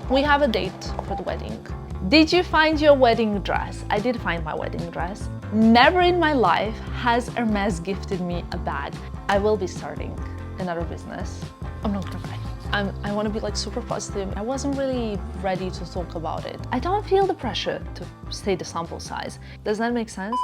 We have a date for the wedding. Did you find your wedding dress? I did find my wedding dress. Never in my life has Hermes gifted me a bag. I will be starting another business. I'm not gonna cry. I want to be like super positive. I wasn't really ready to talk about it. I don't feel the pressure to stay the sample size. Does that make sense?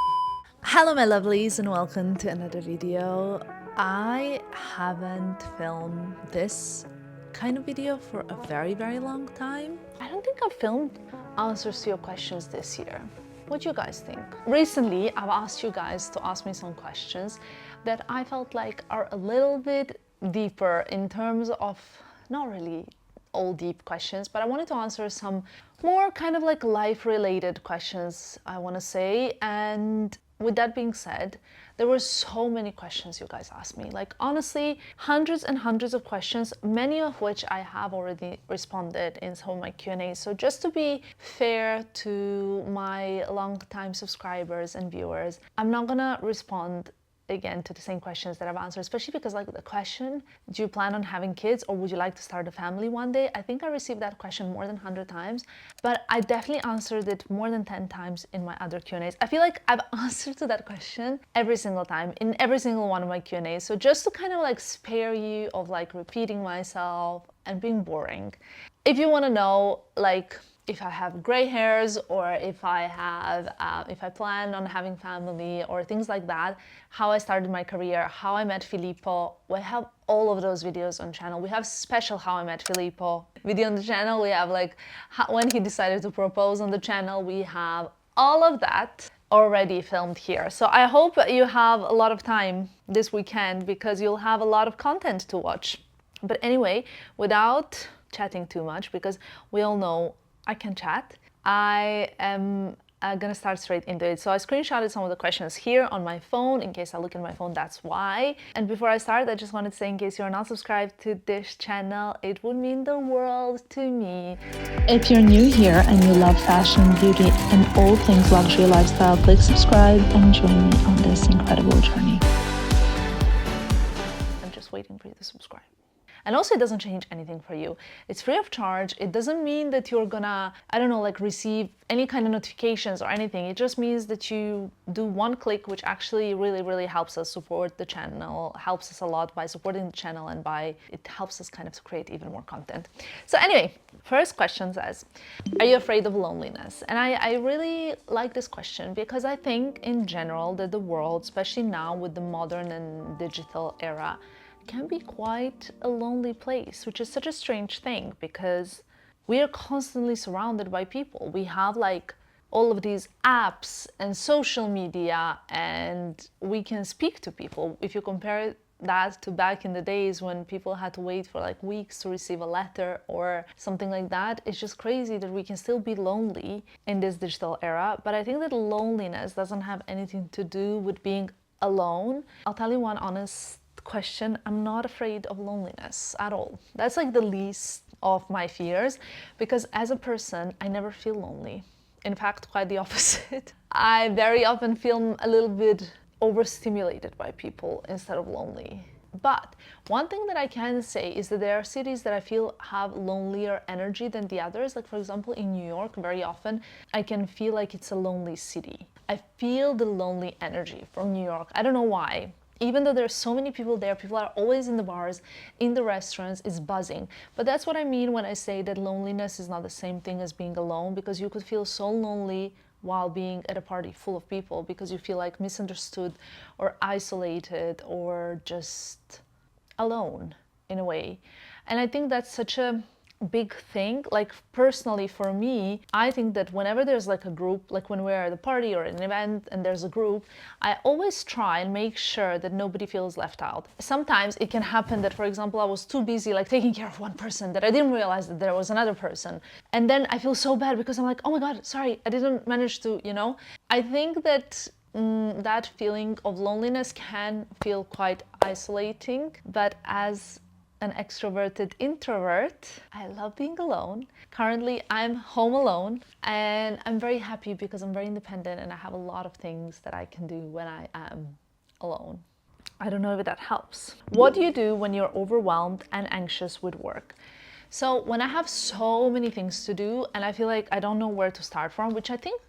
Hello my lovelies and welcome to another video. I haven't filmed this kind of video for a very long time. I don't think I've filmed answers to your questions this year. What do you guys think? Recently, I've asked you guys to ask me some questions that I felt like are a little bit deeper in terms of, not really all deep questions, but I wanted to answer some more kind of like life-related questions, I want to say. And with that being said, there were so many questions you guys asked me. Like honestly, hundreds and hundreds of questions, many of which I have already responded in some of my Q&As. So just to be fair to my long-time subscribers and viewers, I'm not gonna respond again to the same questions that I've answered, especially because like the question, do you plan on having kids or would you like to start a family one day? I think I received that question more than 100 times, but I definitely answered it more than 10 times in my other Q&As. I feel like I've answered to that question every single time in every single one of my Q&As. So just to kind of like spare you of like repeating myself and being boring, if you want to know like if I have gray hairs or if I plan on having family or things like that, how I started my career, how I met Filippo, we have all of those videos on channel. We have special how I met Filippo video on the channel. We have like when he decided to propose on the channel. We have all of that already filmed here. So I hope you have a lot of time this weekend because you'll have a lot of content to watch. But anyway, without chatting too much, because we all know I can chat, I am gonna start straight into it. So I screenshotted some of the questions here on my phone. In case I look at my phone, that's why. And before I start, I just wanted to say, in case you're not subscribed to this channel, it would mean the world to me. If you're new here and you love fashion, beauty, and all things luxury lifestyle, click subscribe and join me on this incredible journey. I'm just waiting for you to subscribe. And also it doesn't change anything for you. It's free of charge. It doesn't mean that you're gonna, I don't know, like receive any kind of notifications or anything. It just means that you do one click, which actually really helps us support the channel, helps us a lot by supporting the channel and it helps us kind of to create even more content. So anyway, first question says, are you afraid of loneliness? And I really like this question because I think in general that the world, especially now with the modern and digital era, can be quite a lonely place, which is such a strange thing because we are constantly surrounded by people. We have like all of these apps and social media and we can speak to people. If you compare that to back in the days when people had to wait for like weeks to receive a letter or something like that, it's just crazy that we can still be lonely in this digital era. But I think that loneliness doesn't have anything to do with being alone. I'll tell you one honest question, I'm not afraid of loneliness at all. That's like the least of my fears because as a person, I never feel lonely. In fact, quite the opposite. I very often feel a little bit overstimulated by people instead of lonely. But one thing that I can say is that there are cities that I feel have lonelier energy than the others. Like for example, in New York, very often I can feel like it's a lonely city. I feel the lonely energy from New York. I don't know why. Even though there's so many people there, people are always in the bars, in the restaurants, it's buzzing. But that's what I mean when I say that loneliness is not the same thing as being alone, because you could feel so lonely while being at a party full of people because you feel like misunderstood or isolated or just alone in a way. And I think that's such a big thing. Like personally for me, I think that whenever there's like a group, like when we're at a party or an event and there's a group, I always try and make sure that nobody feels left out. Sometimes it can happen that, for example, I was too busy like taking care of one person that I didn't realize that there was another person. And then I feel so bad because I'm like, oh my God, sorry, I didn't manage to, you know? I think that that feeling of loneliness can feel quite isolating, but as an extroverted introvert, I love being alone. Currently, I'm home alone and I'm very happy because I'm very independent and I have a lot of things that I can do when I am alone. I don't know if that helps. What do you do when you're overwhelmed and anxious with work? So when I have so many things to do and I feel like I don't know where to start from, which I think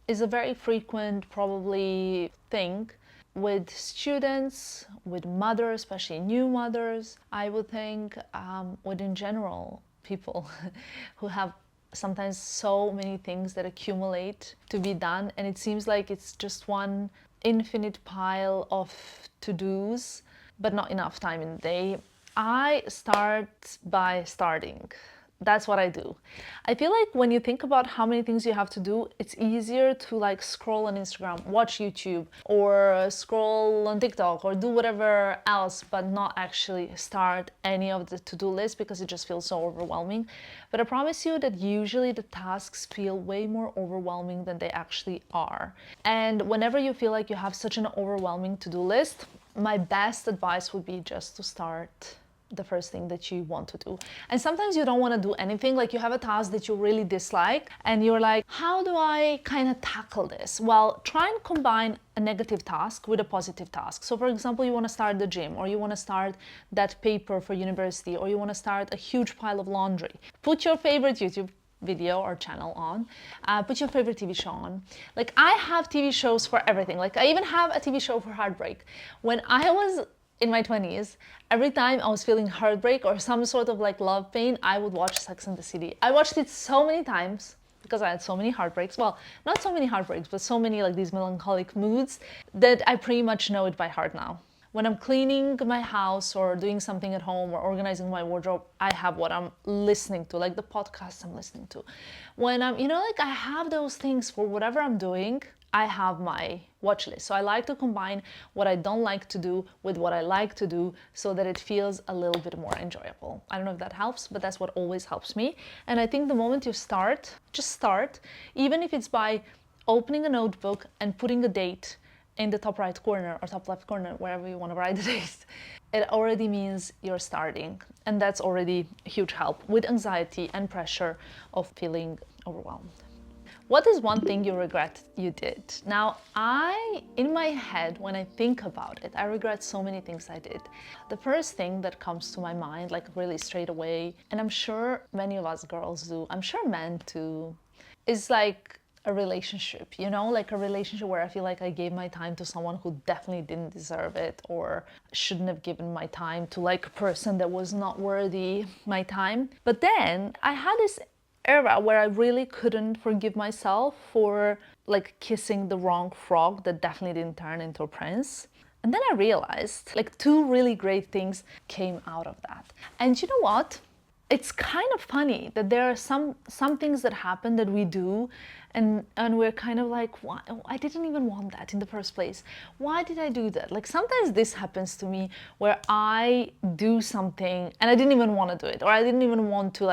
is a very frequent probably thing with students, with mothers, especially new mothers, I would think, with in general people who have sometimes so many things that accumulate to be done, and it seems like it's just one infinite pile of to-dos, but not enough time in the day. I start by starting. That's what I do. I feel like when you think about how many things you have to do, it's easier to like scroll on Instagram, watch YouTube, or scroll on TikTok, or do whatever else, but not actually start any of the to-do list because it just feels so overwhelming. But I promise you that usually the tasks feel way more overwhelming than they actually are. And whenever you feel like you have such an overwhelming to-do list, my best advice would be just to start the first thing that you want to do. And sometimes you don't want to do anything, like you have a task that you really dislike and you're like, how do I kind of tackle this? Well, try and combine a negative task with a positive task. So for example, you want to start the gym, or you want to start that paper for university, or you want to start a huge pile of laundry. Put your favorite YouTube video or channel on, put your favorite TV show on. Like I have TV shows for everything. Like I even have a TV show for heartbreak. When I was in my 20s, every time I was feeling heartbreak or some sort of like love pain, I would watch Sex and the City. I watched it so many times because I had so many heartbreaks. Well, not so many heartbreaks, but so many like these melancholic moods that I pretty much know it by heart now. When I'm cleaning my house or doing something at home or organizing my wardrobe, I have what I'm listening to, like the podcasts I'm listening to. When I'm, like I have those things for whatever I'm doing, I have my watch list. So I like to combine what I don't like to do with what I like to do so that it feels a little bit more enjoyable. I don't know if that helps, but that's what always helps me. And I think the moment you start, just start, even if it's by opening a notebook and putting a date in the top right corner or top left corner, wherever you want to write the date, it already means you're starting. And that's already a huge help with anxiety and pressure of feeling overwhelmed. What is one thing you regret you did? Now, in my head, when I think about it, I regret so many things I did. The first thing that comes to my mind, like really straight away, and I'm sure many of us girls do, I'm sure men too, is like a relationship, like a relationship where I feel like I gave my time to someone who definitely didn't deserve it, or shouldn't have given my time to like a person that was not worthy my time. But then I had this era where I really couldn't forgive myself for like kissing the wrong frog that definitely didn't turn into a prince. And then I realized like two really great things came out of that. And you know what? It's kind of funny that there are some things that happen that we do and we're kind of like, why? I didn't even want that in the first place. Why did I do that? Like sometimes this happens to me where I do something and I didn't even want to do it, or I didn't even want to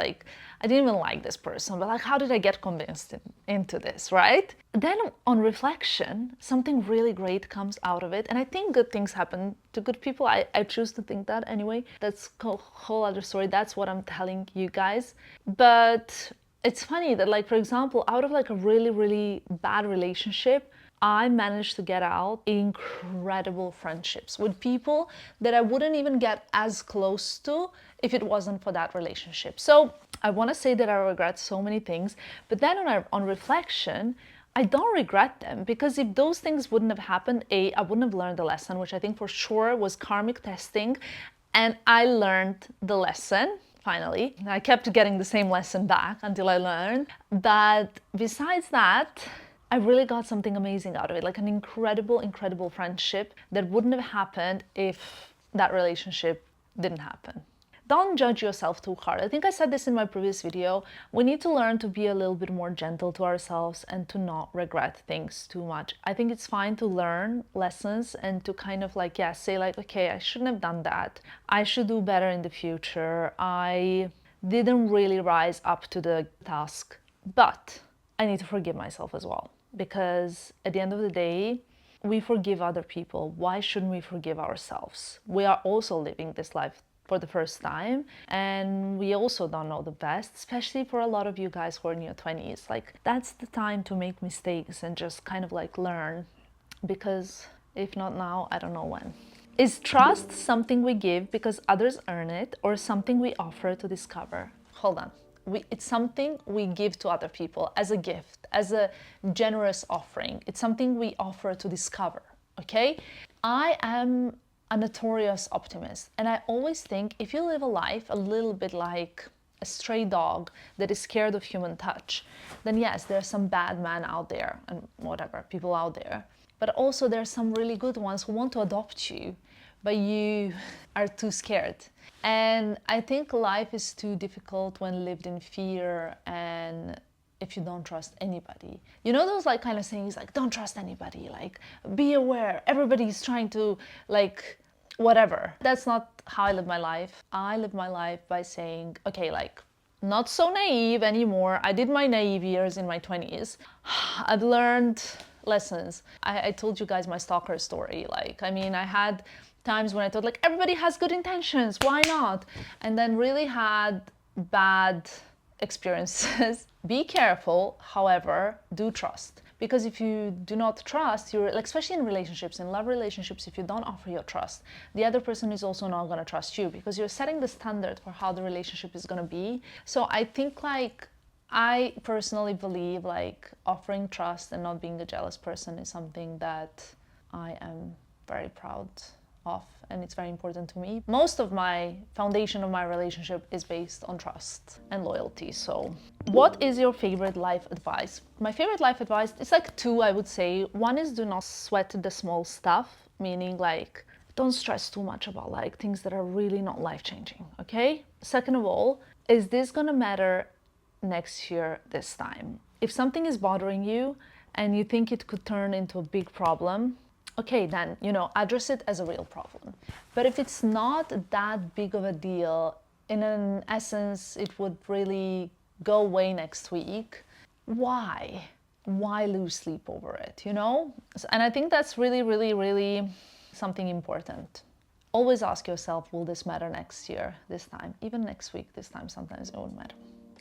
I didn't even like this person, but like, how did I get convinced into this, right? Then on reflection, something really great comes out of it. And I think good things happen to good people. I choose to think that anyway. That's a whole other story. That's what I'm telling you guys. But it's funny that like, for example, out of like a really, really bad relationship, I managed to get out incredible friendships with people that I wouldn't even get as close to if it wasn't for that relationship. So I want to say that I regret so many things, but then on reflection, I don't regret them, because if those things wouldn't have happened, I wouldn't have learned the lesson, which I think for sure was karmic testing, and I learned the lesson. Finally, I kept getting the same lesson back until I learned. But besides that, I really got something amazing out of it, like an incredible, incredible friendship that wouldn't have happened if that relationship didn't happen. Don't judge yourself too hard. I think I said this in my previous video. We need to learn to be a little bit more gentle to ourselves and to not regret things too much. I think it's fine to learn lessons and to kind of like, say like, okay, I shouldn't have done that. I should do better in the future. I didn't really rise up to the task, but I need to forgive myself as well. Because at the end of the day, we forgive other people. Why shouldn't we forgive ourselves? We are also living this life for the first time, and we also don't know the best, especially for a lot of you guys who are in your 20s. Like, that's the time to make mistakes and just kind of like learn, because if not now, I don't know when. Is trust something we give because others earn it, or something we offer to discover hold on. It's something we give to other people as a gift, as a generous offering. It's something we offer to discover, okay? I am a notorious optimist, and I always think if you live a life a little bit like a stray dog that is scared of human touch, then yes, there's some bad men out there and whatever, people out there. But also there's some really good ones who want to adopt you, but you are too scared. And I think life is too difficult when lived in fear and if you don't trust anybody. You know those like kind of sayings like, don't trust anybody, like be aware, everybody's trying to like whatever. That's not how I live my life. I live my life by saying, okay, like not so naive anymore. I did my naive years in my 20s. I've learned lessons. I told you guys my stalker story. Like, I mean, I had times when I thought like everybody has good intentions, why not? And then really had bad experiences. Be careful, however, do trust. Because if you do not trust, you're like, especially in relationships, in love relationships, if you don't offer your trust, the other person is also not going to trust you because you're setting the standard for how the relationship is going to be. So I think like, I personally believe like offering trust and not being a jealous person is something that I am very proud of, and it's very important to me. Most of my foundation of my relationship is based on trust and loyalty. So what is your favorite life advice? My favorite life advice is like two, I would say. One is do not sweat the small stuff, meaning like don't stress too much about like things that are really not life-changing, okay? Second of all, is this gonna matter next year this time? If something is bothering you and you think it could turn into a big problem, okay, then, you know, address it as a real problem. But if it's not that big of a deal, in an essence, it would really go away next week, why? Why lose sleep over it, you know? And I think that's really, really, really something important. Always ask yourself, will this matter next year, this time? Even next week, this time, sometimes it won't matter.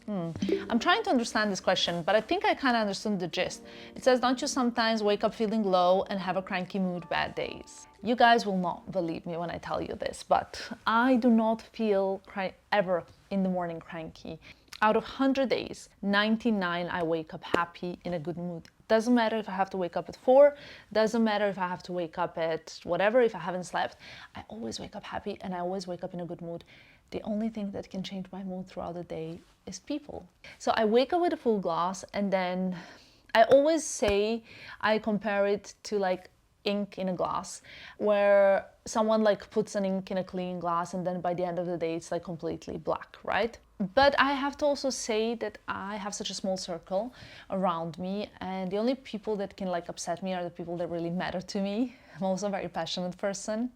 I'm trying to understand this question, but I think I kind of understood the gist. It says, don't you sometimes wake up feeling low and have a cranky mood bad days? You guys will not believe me when I tell you this, but I do not feel ever in the morning cranky. Out of 100 days, 99 I wake up happy, in a good mood. Doesn't matter if I have to wake up at 4, doesn't matter if I have to wake up at whatever, if I haven't slept. I always wake up happy and I always wake up in a good mood. The only thing that can change my mood throughout the day is people. So I wake up with a full glass, and then I always say I compare it to like ink in a glass, where someone like puts an ink in a clean glass and then by the end of the day it's like completely black, right? But I have to also say that I have such a small circle around me, and the only people that can like upset me are the people that really matter to me. I'm also a very passionate person,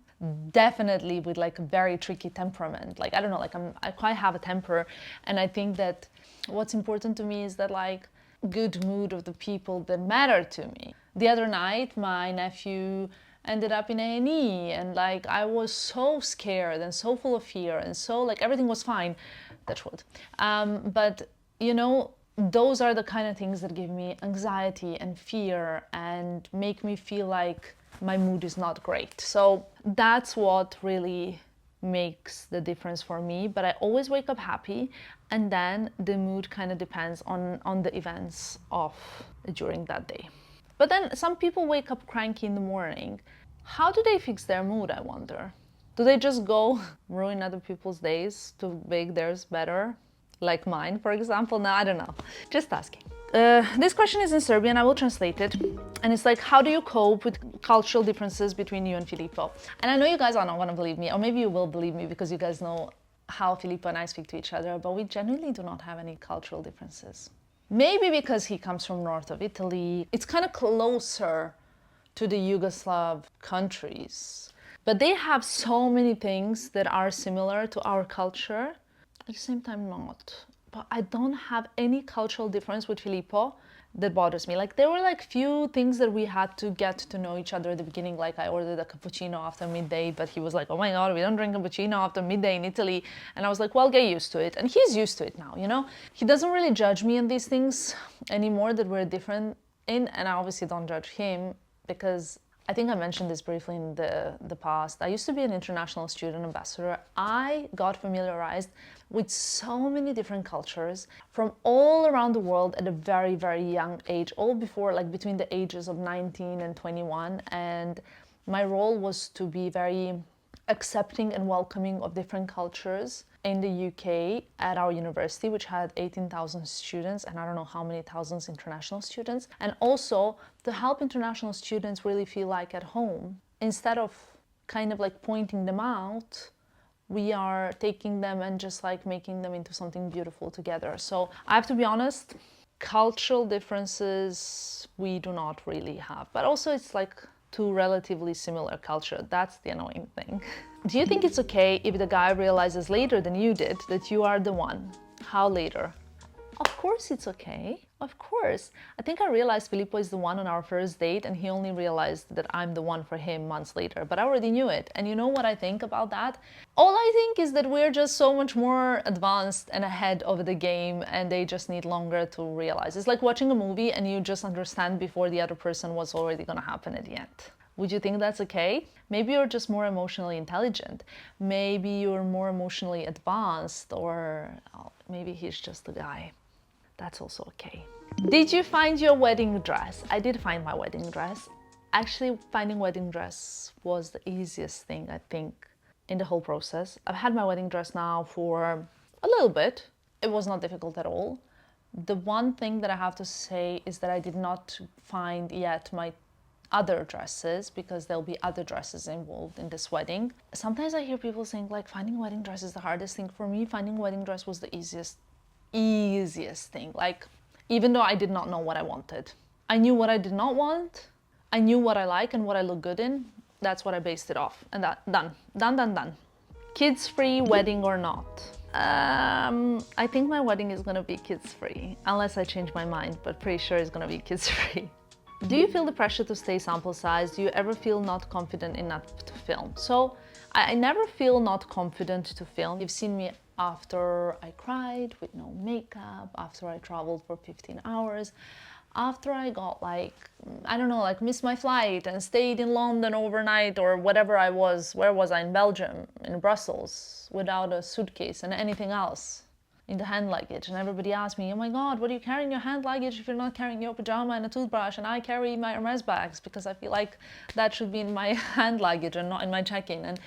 definitely with like a very tricky temperament. Like, I don't know, like I quite have a temper, and I think that what's important to me is that like good mood of the people that matter to me. The other night, my nephew ended up in A&E, and like I was so scared and so full of fear, and so like everything was fine, touch wood. But you know, those are the kind of things that give me anxiety and fear and make me feel like my mood is not great. So that's what really makes the difference for me. But I always wake up happy, and then the mood kind of depends on the events of during that day. But then some people wake up cranky in the morning. How do they fix their mood, I wonder? Do they just go ruin other people's days to make theirs better? Like mine, for example? No, I don't know. Just asking. This question is in Serbian, I will translate it. And it's like, how do you cope with cultural differences between you and Filippo? And I know you guys are not going to believe me, or maybe you will believe me because you guys know how Filippo and I speak to each other, but we genuinely do not have any cultural differences. Maybe because he comes from north of Italy. It's kind of closer to the Yugoslav countries. But they have so many things that are similar to our culture. At the same time, not. But I don't have any cultural difference with Filippo that bothers me. Like, there were like few things that we had to get to know each other at the beginning. Like, I ordered a cappuccino after midday, but he was like, oh my God, we don't drink cappuccino after midday in Italy. And I was like, well, get used to it. And he's used to it now, you know? He doesn't really judge me in these things anymore that we're different in. And I obviously don't judge him because I think I mentioned this briefly in the past. I used to be an international student ambassador. I got familiarized with so many different cultures from all around the world at a very, very young age, all before, like between the ages of 19 and 21. And my role was to be very accepting and welcoming of different cultures in the UK at our university, which had 18,000 students and I don't know how many thousands international students, and also to help international students really feel like at home. Instead of kind of like pointing them out, we are taking them and just like making them into something beautiful together. So I have to be honest, cultural differences we do not really have, but also it's like two relatively similar culture. That's the annoying thing. Do you think it's okay if the guy realizes later than you did that you are the one? How later? Of course it's okay. Of course. I think I realized Filippo is the one on our first date and he only realized that I'm the one for him months later, but I already knew it. And you know what I think about that? All I think is that we're just so much more advanced and ahead of the game and they just need longer to realize. It's like watching a movie and you just understand before the other person what's already gonna happen at the end. Would you think that's okay? Maybe you're just more emotionally intelligent. Maybe you're more emotionally advanced, or maybe he's just a guy. That's also okay. Did you find your wedding dress? I did find my wedding dress. Actually, finding wedding dress was the easiest thing, I think, in the whole process. I've had my wedding dress now for a little bit. It was not difficult at all. The one thing that I have to say is that I did not find yet my other dresses, because there'll be other dresses involved in this wedding. Sometimes I hear people saying like finding a wedding dress is the hardest thing. For me, finding a wedding dress was the easiest thing. Like, even though I did not know what I wanted, I knew what I did not want, I knew what I like and what I look good in. That's what I based it off, and that done. Kids free wedding or not? I think my wedding is gonna be kids free unless I change my mind, but pretty sure it's gonna be kids free. Do you feel the pressure to stay sample size? Do you ever feel not confident enough to film? So I never feel not confident to film. You've seen me after I cried with no makeup, after I traveled for 15 hours, after I got like, I don't know, like missed my flight and stayed in London overnight or whatever I was. Where was I? In Belgium, in Brussels, without a suitcase and anything else in the hand luggage, and everybody asked me, oh my god, what are you carrying in your hand luggage if you're not carrying your pajama and a toothbrush? And I carry my Hermes bags because I feel like that should be in my hand luggage and not in my check-in. And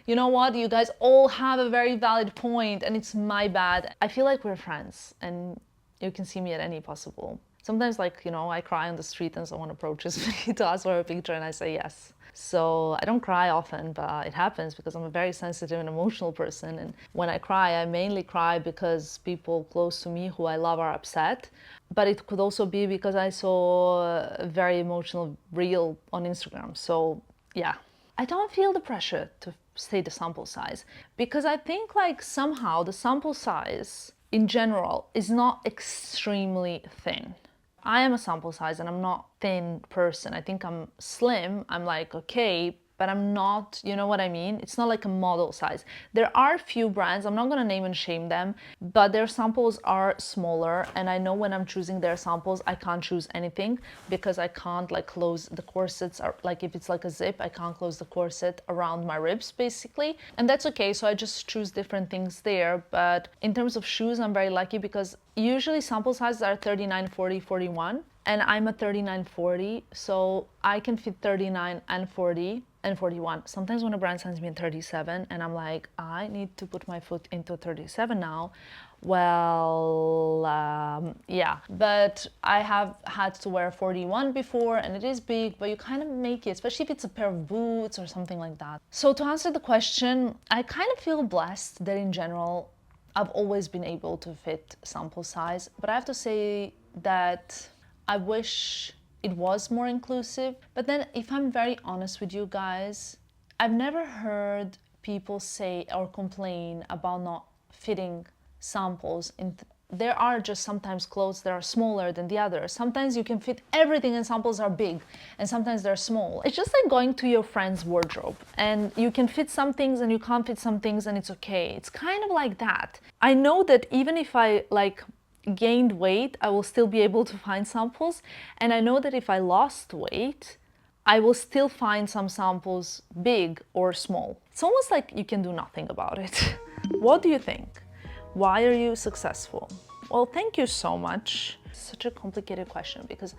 you know what, you guys all have a very valid point and it's my bad. I feel like we're friends and you can see me at any possible. Sometimes, like, you know, I cry on the street and someone approaches me to ask for a picture and I say yes. So I don't cry often, but it happens because I'm a very sensitive and emotional person. And when I cry, I mainly cry because people close to me who I love are upset. But it could also be because I saw a very emotional reel on Instagram. So yeah, I don't feel the pressure to stay the sample size because I think like somehow the sample size in general is not extremely thin. I am a sample size and I'm not a thin person. I think I'm slim. I'm like, okay, but I'm not, you know what I mean? It's not like a model size. There are few brands, I'm not gonna name and shame them, but their samples are smaller. And I know when I'm choosing their samples, I can't choose anything because I can't like close the corsets, or like if it's like a zip, I can't close the corset around my ribs basically. And that's okay, so I just choose different things there. But in terms of shoes, I'm very lucky because usually sample sizes are 39, 40, 41. And I'm a 39, 40, so I can fit 39 and 40 and 41. Sometimes when a brand sends me a 37 and I'm like, I need to put my foot into 37 now. Well, yeah, but I have had to wear 41 before and it is big, but you kind of make it, especially if it's a pair of boots or something like that. So to answer the question, I kind of feel blessed that in general, I've always been able to fit sample size, but I have to say that I wish it was more inclusive. But then if I'm very honest with you guys, I've never heard people say or complain about not fitting samples. There are just sometimes clothes that are smaller than the others. Sometimes you can fit everything and samples are big, and sometimes they're small. It's just like going to your friend's wardrobe and you can fit some things and you can't fit some things and it's okay. It's kind of like that. I know that even if I like gained weight, I will still be able to find samples. And I know that if I lost weight, I will still find some samples big or small. It's almost like you can do nothing about it. What do you think? Why are you successful? Well, thank you so much. Such a complicated question, because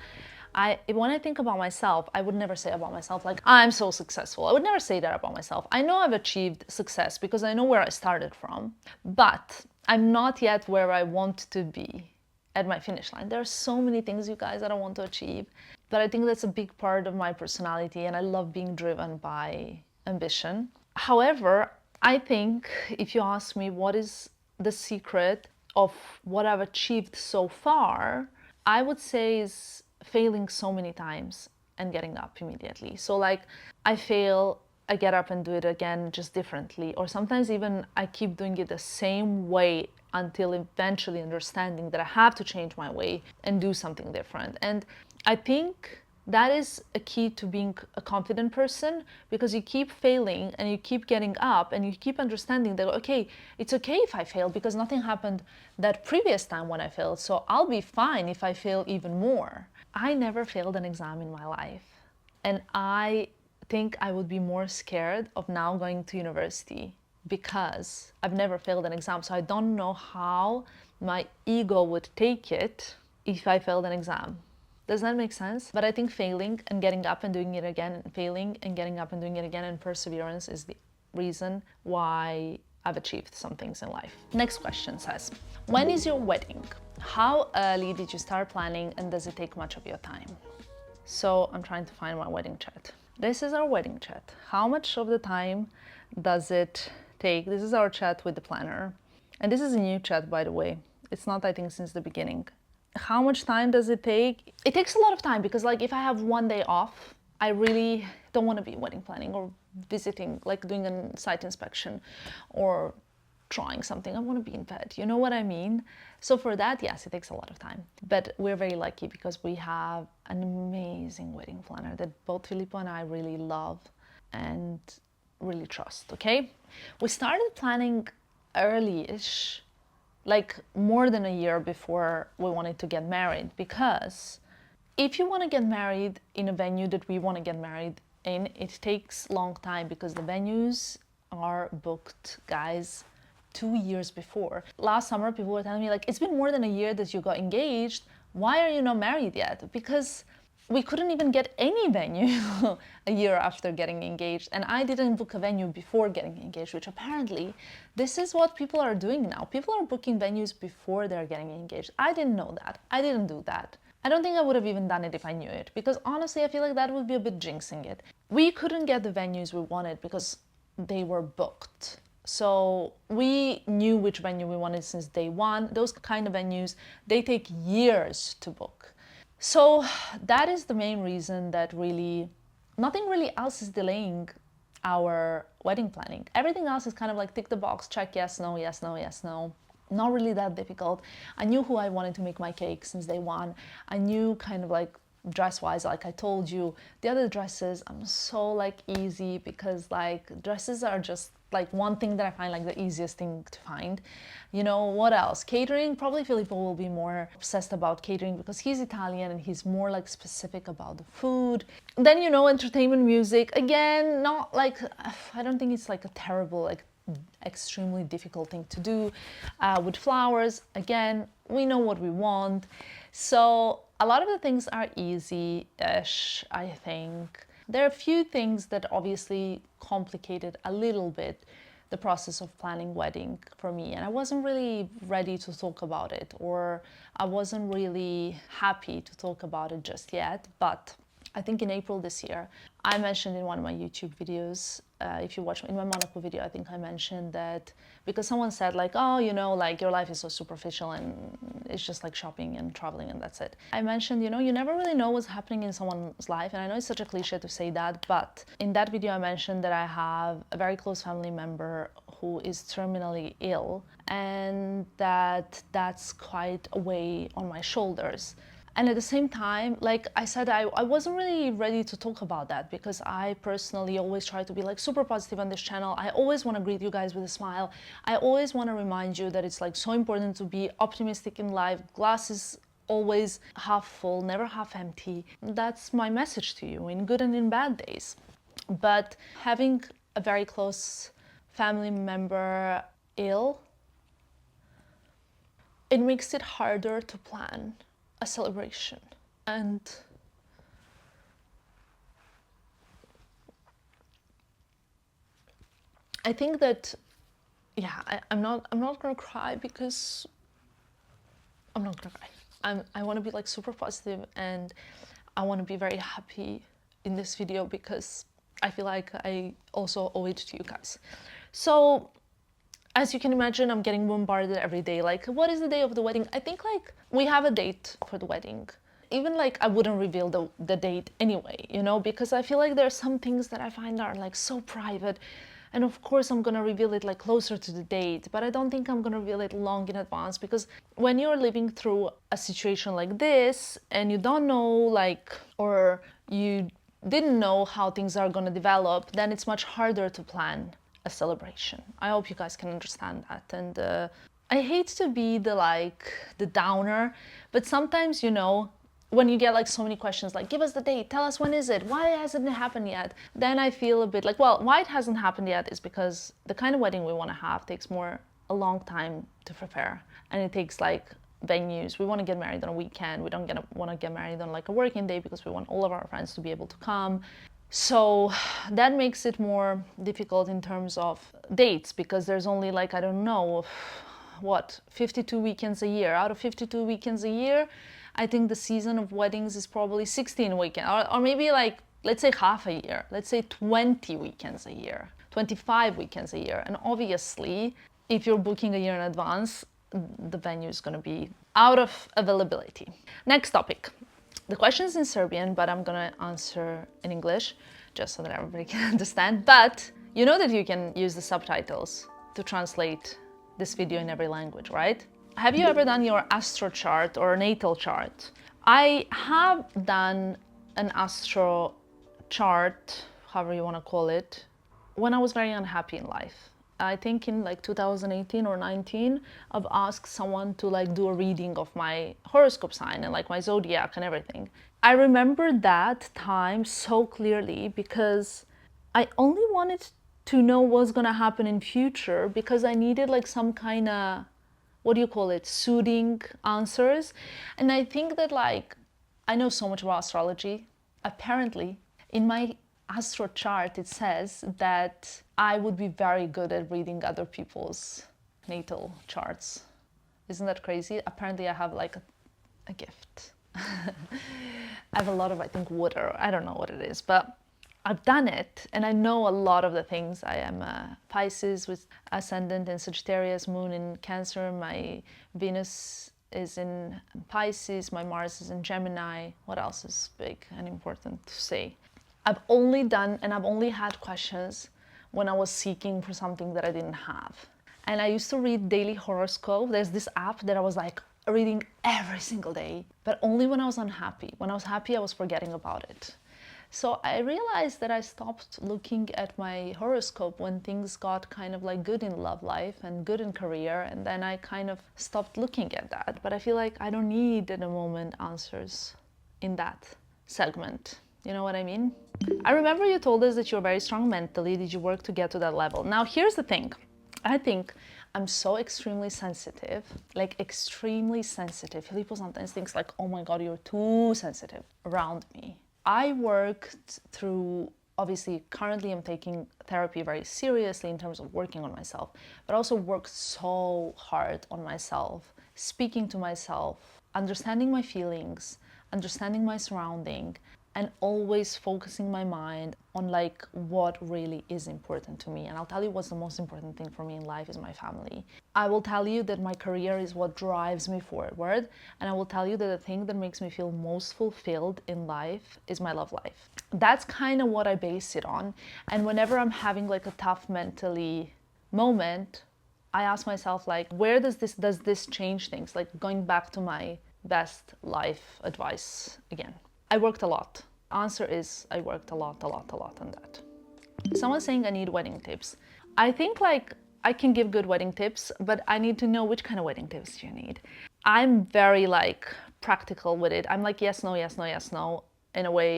when I think about myself, I would never say about myself like, I'm so successful. I would never say that about myself. I know I've achieved success because I know where I started from, but I'm not yet where I want to be at my finish line. There are so many things, you guys, that I want to achieve, but I think that's a big part of my personality, and I love being driven by ambition. However, I think if you ask me what is the secret of what I've achieved so far, I would say is failing so many times and getting up immediately. So like, I fail, I get up and do it again, just differently. Or sometimes even I keep doing it the same way until eventually understanding that I have to change my way and do something different. And I think that is a key to being a confident person, because you keep failing and you keep getting up and you keep understanding that, okay, it's okay if I fail because nothing happened that previous time when I failed, so I'll be fine if I fail even more. I never failed an exam in my life, and I think I would be more scared of now going to university because I've never failed an exam. So I don't know how my ego would take it if I failed an exam. Does that make sense? But I think failing and getting up and doing it again, and failing and getting up and doing it again, and perseverance is the reason why I've achieved some things in life. Next question says, when is your wedding? How early did you start planning, and does it take much of your time? So I'm trying to find my wedding chat. This is our wedding chat. How much of the time does it take? This is our chat with the planner. And this is a new chat, by the way. It's not, I think, since the beginning. How much time does it take? It takes a lot of time, because like if I have one day off, I really don't want to be wedding planning or visiting, like doing a site inspection or trying something. I want to be in bed, you know what I mean? So for that, yes, it takes a lot of time. But we're very lucky because we have an amazing wedding planner that both Filippo and I really love and really trust, okay? We started planning early-ish, like more than a year before we wanted to get married, because if you want to get married in a venue that we want to get married in, it takes a long time because the venues are booked, guys, 2 years before. Last summer, people were telling me like, it's been more than a year that you got engaged. Why are you not married yet? Because we couldn't even get any venue a year after getting engaged. And I didn't book a venue before getting engaged, which apparently this is what people are doing now. People are booking venues before they're getting engaged. I didn't know that. I didn't do that. I don't think I would have even done it if I knew it, because honestly, I feel like that would be a bit jinxing it. We couldn't get the venues we wanted because they were booked. So we knew which venue we wanted since day one. Those kind of venues, they take years to book. So that is the main reason that really, nothing really else is delaying our wedding planning. Everything else is kind of like tick the box, check yes, no, yes, no, yes, no. Not really that difficult. I knew who I wanted to make my cake since day one. I knew kind of like dress-wise, like I told you. The other dresses, I'm so like easy, because like dresses are just like one thing that I find like the easiest thing to find. You know, what else? Catering, probably Filippo will be more obsessed about catering because he's Italian and he's more like specific about the food. Then, you know, entertainment, music, again, not like, I don't think it's like a terrible, like extremely difficult thing to do. With flowers, again, we know what we want. So a lot of the things are easy-ish, I think. There are a few things that obviously complicated a little bit the process of planning wedding for me, and I wasn't really ready to talk about it, or I wasn't really happy to talk about it just yet. But I think in April this year, I mentioned in one of my YouTube videos, if you watch in my Monaco video, I think I mentioned that because someone said like, oh, you know, like your life is so superficial and it's just like shopping and traveling and that's it. I mentioned, you know, you never really know what's happening in someone's life. And I know it's such a cliche to say that, but in that video, I mentioned that I have a very close family member who is terminally ill, and that's quite a weight on my shoulders. And at the same time, like I said, I wasn't really ready to talk about that because I personally always try to be like super positive on this channel. I always want to greet you guys with a smile. I always want to remind you that it's like so important to be optimistic in life. Glass is always half full, never half empty. That's my message to you in good and in bad days. But having a very close family member ill, it makes it harder to plan a celebration. And I think that, yeah, I'm not gonna cry because I'm not gonna cry. I want to be like super positive, and I want to be very happy in this video because I feel like I also owe it to you guys. So as you can imagine, I'm getting bombarded every day. Like, what is the day of the wedding? I think like we have a date for the wedding. Even like I wouldn't reveal the date anyway, you know, because I feel like there are some things that I find are like so private. And of course I'm gonna reveal it like closer to the date, but I don't think I'm gonna reveal it long in advance, because when you're living through a situation like this and you don't know like, or you didn't know how things are gonna develop, then it's much harder to plan a celebration. I hope you guys can understand that. And I hate to be the downer, but sometimes, you know, when you get like so many questions like, give us the date, tell us when is it, why hasn't it happened yet, then I feel a bit like, well, why it hasn't happened yet is because the kind of wedding we want to have takes a long time to prepare, and it takes like venues. We want to get married on a weekend. We don't want to get married on like a working day because we want all of our friends to be able to come. So that makes it more difficult in terms of dates, because there's only like, I don't know, what, 52 weekends a year. Out of 52 weekends a year, I think the season of weddings is probably 16 weekends, or maybe like, let's say half a year. Let's say 20 weekends a year, 25 weekends a year. And obviously, if you're booking a year in advance, the venue is going to be out of availability. Next topic. The question is in Serbian, but I'm going to answer in English, just so that everybody can understand. But you know that you can use the subtitles to translate this video in every language, right? Have you ever done your astro chart or natal chart? I have done an astro chart, however you want to call it, when I was very unhappy in life. I think in like 2018 or 19, I've asked someone to like do a reading of my horoscope sign and like my zodiac and everything. I remember that time so clearly because I only wanted to know what's gonna happen in future, because I needed like some kind of, what do you call it, soothing answers. And I think that like, I know so much about astrology. Apparently, in my astro chart, it says that I would be very good at reading other people's natal charts. Isn't that crazy? Apparently I have like a gift. I have a lot of, I think, water. I don't know what it is, but I've done it and I know a lot of the things. I am a Pisces with ascendant in Sagittarius, moon in Cancer. My Venus is in Pisces, my Mars is in Gemini. What else is big and important to say? I've only done, and I've only had questions when I was seeking for something that I didn't have. And I used to read daily horoscope. There's this app that I was like reading every single day, but only when I was unhappy. When I was happy, I was forgetting about it. So I realized that I stopped looking at my horoscope when things got kind of like good in love life and good in career, and then I kind of stopped looking at that. But I feel like I don't need at the moment answers in that segment. You know what I mean? I remember you told us that you're very strong mentally. Did you work to get to that level? Now, here's the thing. I think I'm so extremely sensitive, like extremely sensitive. Filippo sometimes thinks like, oh my God, you're too sensitive around me. I worked through, obviously, currently I'm taking therapy very seriously in terms of working on myself, but also worked so hard on myself, speaking to myself, understanding my feelings, understanding my surrounding, and always focusing my mind on like what really is important to me. And I'll tell you what's the most important thing for me in life is my family. I will tell you that my career is what drives me forward. And I will tell you that the thing that makes me feel most fulfilled in life is my love life. That's kind of what I base it on. And whenever I'm having like a tough mentally moment, I ask myself like, where does this change things? Like going back to my best life advice again. I worked a lot. Answer is I worked a lot on that. Someone's saying I need wedding tips. I think like I can give good wedding tips, but I need to know which kind of wedding tips you need. I'm very like practical with it. I'm like, yes, no, yes, no, yes, no, in a way.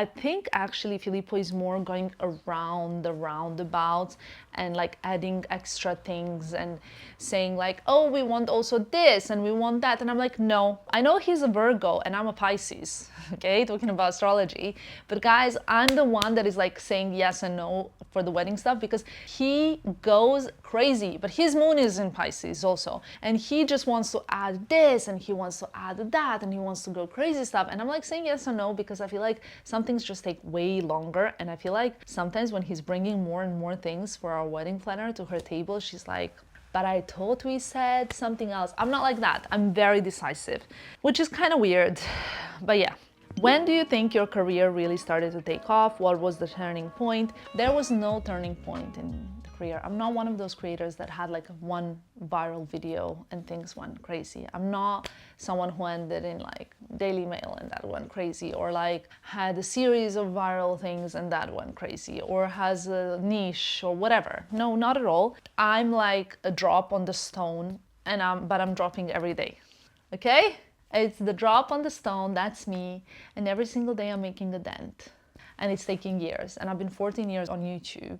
I think actually Filippo is more going around the roundabouts and like adding extra things and saying like, oh, we want also this and we want that. And I'm like, no, I know he's a Virgo and I'm a Pisces, okay, talking about astrology. But guys, I'm the one that is like saying yes and no for the wedding stuff because he goes crazy, but his moon is in Pisces also. And he just wants to add this and he wants to add that and he wants to go crazy stuff. And I'm like saying yes and no because I feel like some things just take way longer. And I feel like sometimes when he's bringing more and more things for our wedding planner to her table, she's like, but I thought we said something else. I'm not like that. I'm very decisive, which is kind of weird, but yeah. When do you think your career really started to take off? What was the turning point? There was no turning point in the career. I'm not one of those creators that had like one viral video and things went crazy. I'm not someone who ended in like Daily Mail and that went crazy, or like had a series of viral things and that went crazy, or has a niche or whatever. No, not at all. I'm like a drop on the stone, and but I'm dropping every day. Okay? It's the drop on the stone, that's me, and every single day I'm making a dent. And it's taking years, and I've been 14 years on YouTube,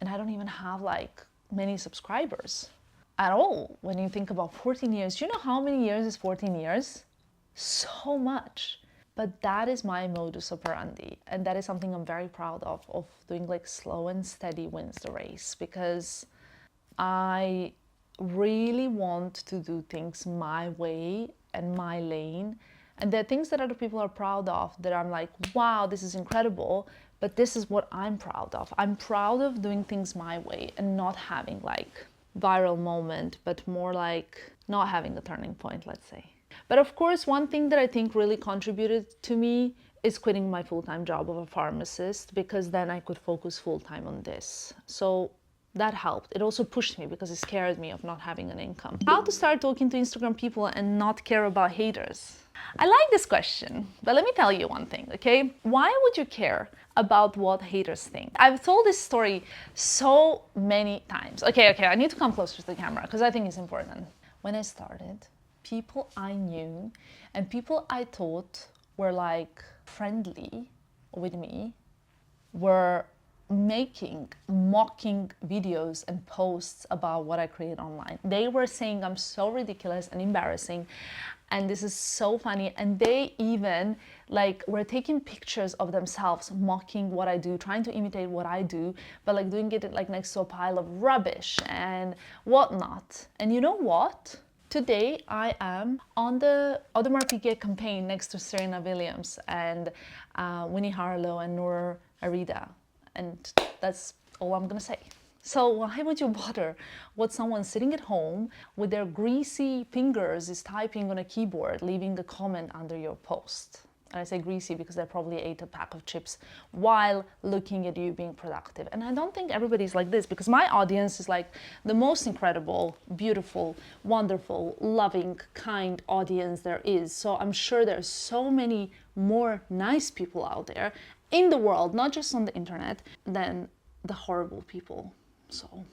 and I don't even have like many subscribers at all. When you think about 14 years, do you know how many years is 14 years? So much. But that is my modus operandi, and that is something I'm very proud of doing like slow and steady wins the race, because I really want to do things my way and my lane. And there are things that other people are proud of that I'm like, wow, this is incredible, but this is what I'm proud of. I'm proud of doing things my way and not having like viral moment, but more like not having a turning point, let's say. But of course, one thing that I think really contributed to me is quitting my full-time job of a pharmacist, because then I could focus full-time on this. So that helped. It also pushed me because it scared me of not having an income. How to start talking to Instagram people and not care about haters? I like this question, but let me tell you one thing, okay? Why would you care about what haters think? I've told this story so many times. Okay, I need to come closer to the camera because I think it's important. When I started, people I knew and people I thought were like friendly with me were making mocking videos and posts about what I create online. They were saying I'm so ridiculous and embarrassing and this is so funny, and they even like were taking pictures of themselves mocking what I do, trying to imitate what I do, but like doing it like next to a pile of rubbish and whatnot. And you know what? Today I am on the Audemars Piguet campaign next to Serena Williams and Winnie Harlow and Noor Arida. And that's all I'm gonna say. So why would you bother what someone sitting at home with their greasy fingers is typing on a keyboard, leaving a comment under your post? And I say greasy because they probably ate a pack of chips while looking at you being productive. And I don't think everybody's like this, because my audience is like the most incredible, beautiful, wonderful, loving, kind audience there is. So I'm sure there's so many more nice people out there in the world, not just on the internet, than the horrible people. So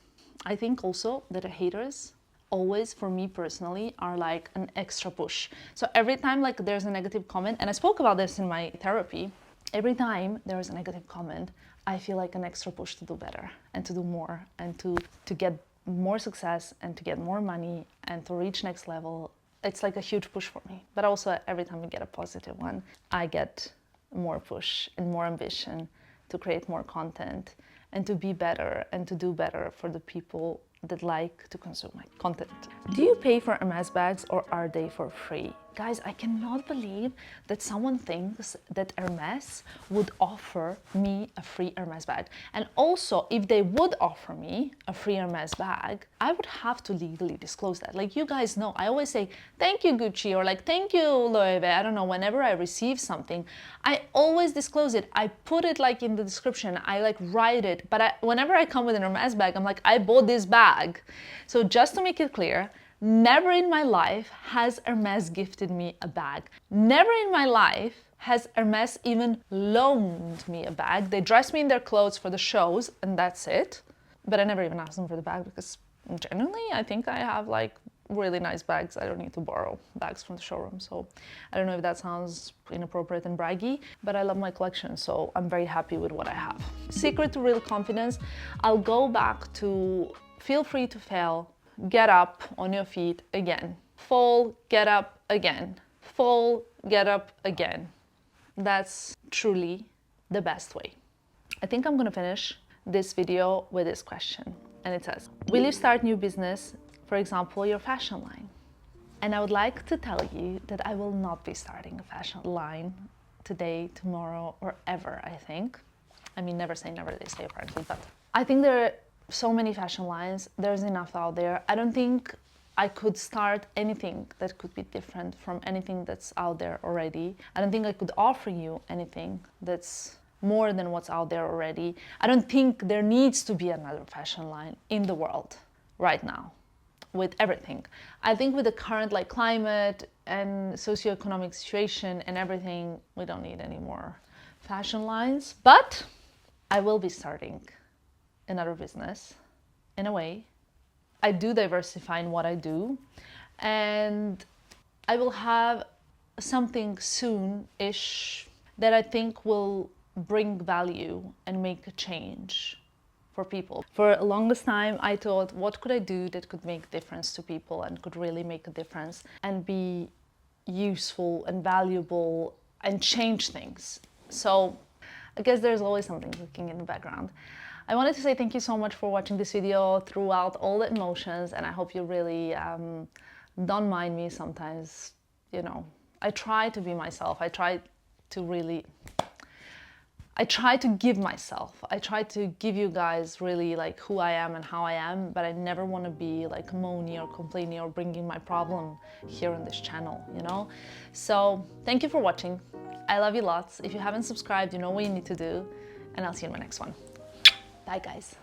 I think also that the haters always, for me personally, are like an extra push. So every time like there's a negative comment, and I spoke about this in my therapy, every time there is a negative comment, I feel like an extra push to do better and to do more and to get more success and to get more money and to reach next level. It's like a huge push for me. But also every time we get a positive one, I get more push and more ambition to create more content and to be better and to do better for the people that like to consume my content. Do you pay for Hermes bags or are they for free? Guys, I cannot believe that someone thinks that Hermes would offer me a free Hermes bag. And also, if they would offer me a free Hermes bag, I would have to legally disclose that. Like you guys know, I always say, thank you Gucci, or like, thank you Loewe. I don't know, whenever I receive something, I always disclose it. I put it like in the description, I like write it, but whenever I come with an Hermes bag, I'm like, I bought this bag. So just to make it clear, never in my life has Hermes gifted me a bag. Never in my life has Hermes even loaned me a bag. They dress me in their clothes for the shows and that's it. But I never even asked them for the bag because genuinely I think I have like really nice bags. I don't need to borrow bags from the showroom. So I don't know if that sounds inappropriate and braggy, but I love my collection, so I'm very happy with what I have. Secret to real confidence, I'll go back to feel free to fail, get up on your feet again, fall, get up again, fall, get up again. That's truly the best way. I think I'm gonna finish this video with this question, and it says, will you start new business, for example, your fashion line? And I would like to tell you that I will not be starting a fashion line today, tomorrow, or ever, I think. I mean, never say never, they say apparently, but I think there are so many fashion lines, there's enough out there. I don't think I could start anything that could be different from anything that's out there already. I don't think I could offer you anything that's more than what's out there already. I don't think there needs to be another fashion line in the world right now with everything. I think with the current like climate and socioeconomic situation and everything, we don't need any more fashion lines. But I will be starting another business in a way. I do diversify in what I do, and I will have something soon-ish that I think will bring value and make a change for people. For the longest time, I thought, what could I do that could make a difference to people and could really make a difference and be useful and valuable and change things? So I guess there's always something cooking in the background. I wanted to say thank you so much for watching this video throughout all the emotions, and I hope you really don't mind me sometimes. You know, I try to be myself. I try to give myself. I try to give you guys really like who I am and how I am, but I never want to be like moany or complaining or bringing my problem here on this channel, you know? So thank you for watching. I love you lots. If you haven't subscribed, you know what you need to do, and I'll see you in my next one. Bye, guys.